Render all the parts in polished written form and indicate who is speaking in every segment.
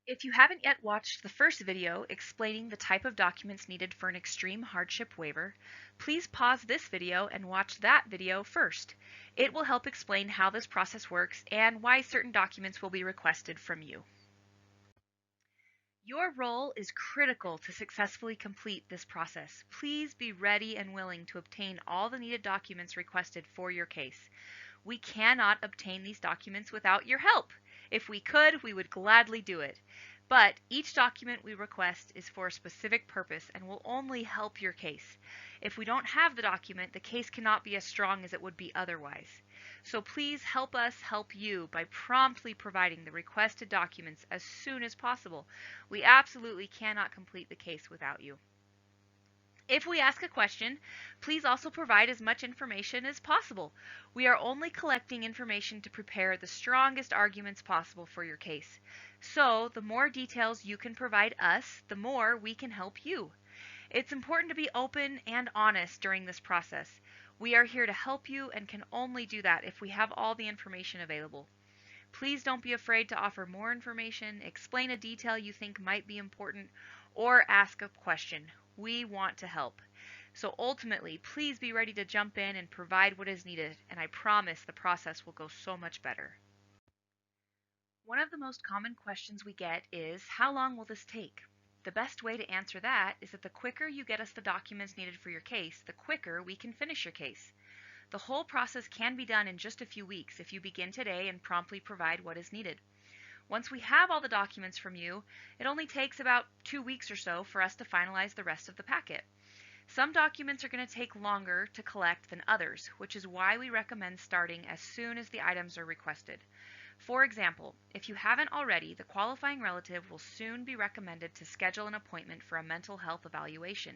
Speaker 1: If you haven't yet watched the first video explaining the type of documents needed for an extreme hardship waiver, please pause this video and watch that video first. It will help explain how this process works and why certain documents will be requested from you. Your role is critical to successfully complete this process. Please be ready and willing to obtain all the needed documents requested for your case. We cannot obtain these documents without your help. If we could, we would gladly do it. But each document we request is for a specific purpose and will only help your case. If we don't have the document, the case cannot be as strong as it would be otherwise. So please help us help you by promptly providing the requested documents as soon as possible. We absolutely cannot complete the case without you. If we ask a question, please also provide as much information as possible. We are only collecting information to prepare the strongest arguments possible for your case. So, the more details you can provide us, the more we can help you. It's important to be open and honest during this process. We are here to help you and can only do that if we have all the information available. Please don't be afraid to offer more information, explain a detail you think might be important, or ask a question. We want to help. So ultimately, please be ready to jump in and provide what is needed, and I promise the process will go so much better. One of the most common questions we get is, how long will this take? The best way to answer that is that the quicker you get us the documents needed for your case, the quicker we can finish your case. The whole process can be done in just a few weeks if you begin today and promptly provide what is needed. Once we have all the documents from you, it only takes about 2 weeks or so for us to finalize the rest of the packet. Some documents are going to take longer to collect than others, which is why we recommend starting as soon as the items are requested. For example, if you haven't already, the qualifying relative will soon be recommended to schedule an appointment for a mental health evaluation.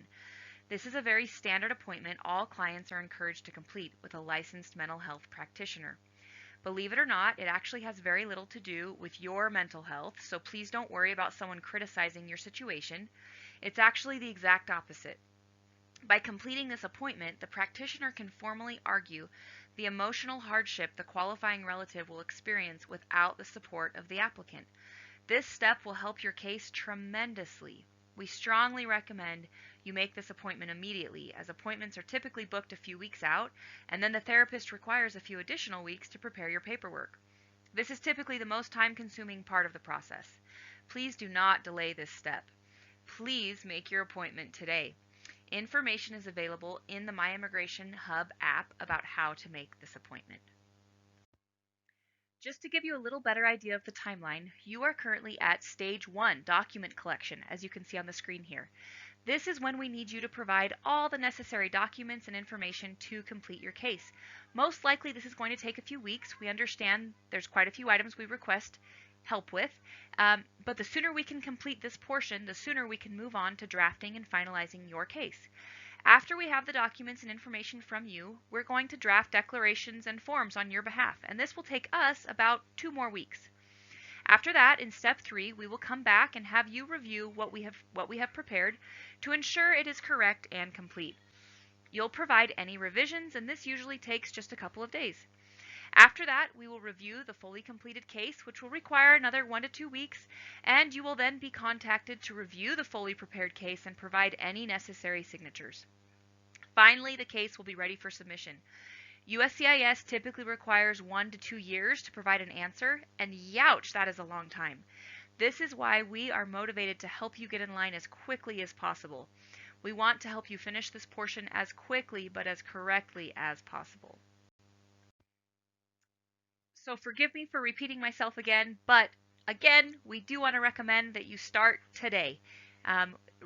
Speaker 1: This is a very standard appointment all clients are encouraged to complete with a licensed mental health practitioner. Believe it or not, it actually has very little to do with your mental health, so please don't worry about someone criticizing your situation. It's actually the exact opposite. By completing this appointment, the practitioner can formally argue the emotional hardship the qualifying relative will experience without the support of the applicant. This step will help your case tremendously. We strongly recommend you make this appointment immediately, as appointments are typically booked a few weeks out, and then the therapist requires a few additional weeks to prepare your paperwork. This is typically the most time-consuming part of the process. Please do not delay this step. Please make your appointment today. Information is available in the My Immigration Hub app about how to make this appointment. Just to give you a little better idea of the timeline, you are currently at stage 1, document collection, as you can see on the screen here. This is when we need you to provide all the necessary documents and information to complete your case. Most likely this is going to take a few weeks. We understand there's quite a few items we request help with, but the sooner we can complete this portion, the sooner we can move on to drafting and finalizing your case. After we have the documents and information from you, we're going to draft declarations and forms on your behalf, and this will take us about 2 more weeks. After that, in step 3, we will come back and have you review what we have prepared to ensure it is correct and complete. You'll provide any revisions, and this usually takes just a couple of days. After that, we will review the fully completed case, which will require another 1 to 2 weeks, and you will then be contacted to review the fully prepared case and provide any necessary signatures. Finally, the case will be ready for submission. USCIS typically requires 1 to 2 years to provide an answer, and youch, that is a long time. This is why we are motivated to help you get in line as quickly as possible. We want to help you finish this portion as quickly but as correctly as possible. So forgive me for repeating myself again, but again, we do want to recommend that you start today.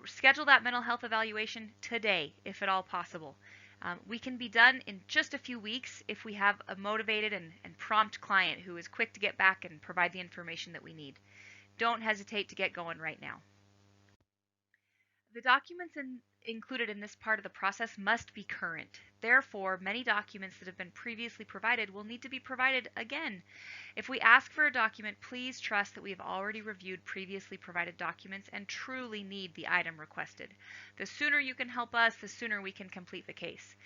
Speaker 1: Schedule that mental health evaluation today, if at all possible. We can be done in just a few weeks if we have a motivated and prompt client who is quick to get back and provide the information that we need. Don't hesitate to get going right now. The documents included in this part of the process must be current. Therefore, many documents that have been previously provided will need to be provided again. If we ask for a document, please trust that we have already reviewed previously provided documents and truly need the item requested. The sooner you can help us, the sooner we can complete the case.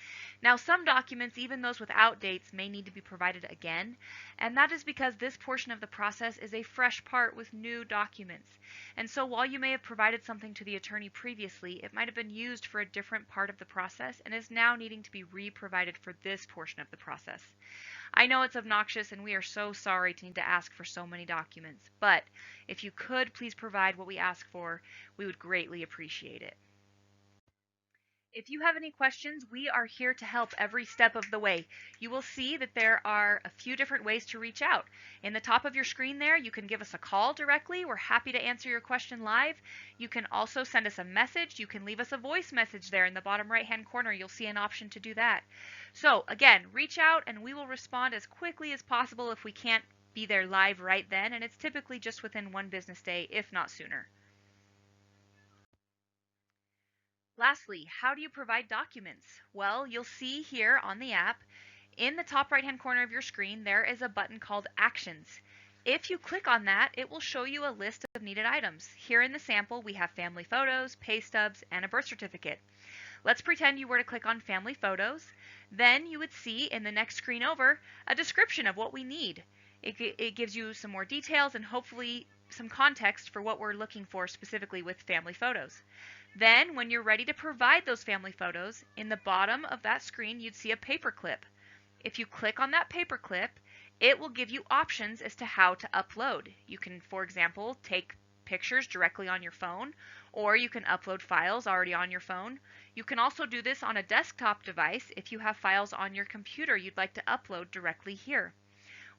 Speaker 1: Now, some documents, even those without dates, may need to be provided again, and that is because this portion of the process is a fresh part with new documents. And so while you may have provided something to the attorney previously, it might have been used for a different part of the process and is now needing to be re-provided for this portion of the process. I know it's obnoxious and we are so sorry to need to ask for so many documents, but if you could please provide what we ask for, we would greatly appreciate it. If you have any questions, we are here to help every step of the way. You will see that there are a few different ways to reach out. In the top of your screen there, you can give us a call directly. We're happy to answer your question live. You can also send us a message. You can leave us a voice message there in the bottom right-hand corner. You'll see an option to do that. So again, reach out and we will respond as quickly as possible if we can't be there live right then, and it's typically just within 1 business day, if not sooner. Lastly, how do you provide documents? Well, you'll see here on the app, in the top right-hand corner of your screen, there is a button called Actions. If you click on that, it will show you a list of needed items. Here in the sample, we have family photos, pay stubs, and a birth certificate. Let's pretend you were to click on family photos. Then you would see in the next screen over a description of what we need. It gives you some more details and hopefully some context for what we're looking for specifically with family photos. Then, when you're ready to provide those family photos, in the bottom of that screen, you'd see a paperclip. If you click on that paperclip, it will give you options as to how to upload. You can, for example, take pictures directly on your phone, or you can upload files already on your phone. You can also do this on a desktop device if you have files on your computer you'd like to upload directly here.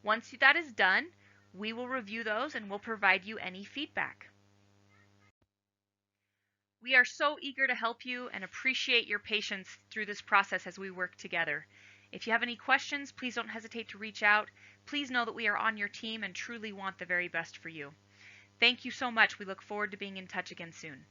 Speaker 1: Once that is done, we will review those and we'll provide you any feedback. We are so eager to help you and appreciate your patience through this process as we work together. If you have any questions, please don't hesitate to reach out. Please know that we are on your team and truly want the very best for you. Thank you so much. We look forward to being in touch again soon.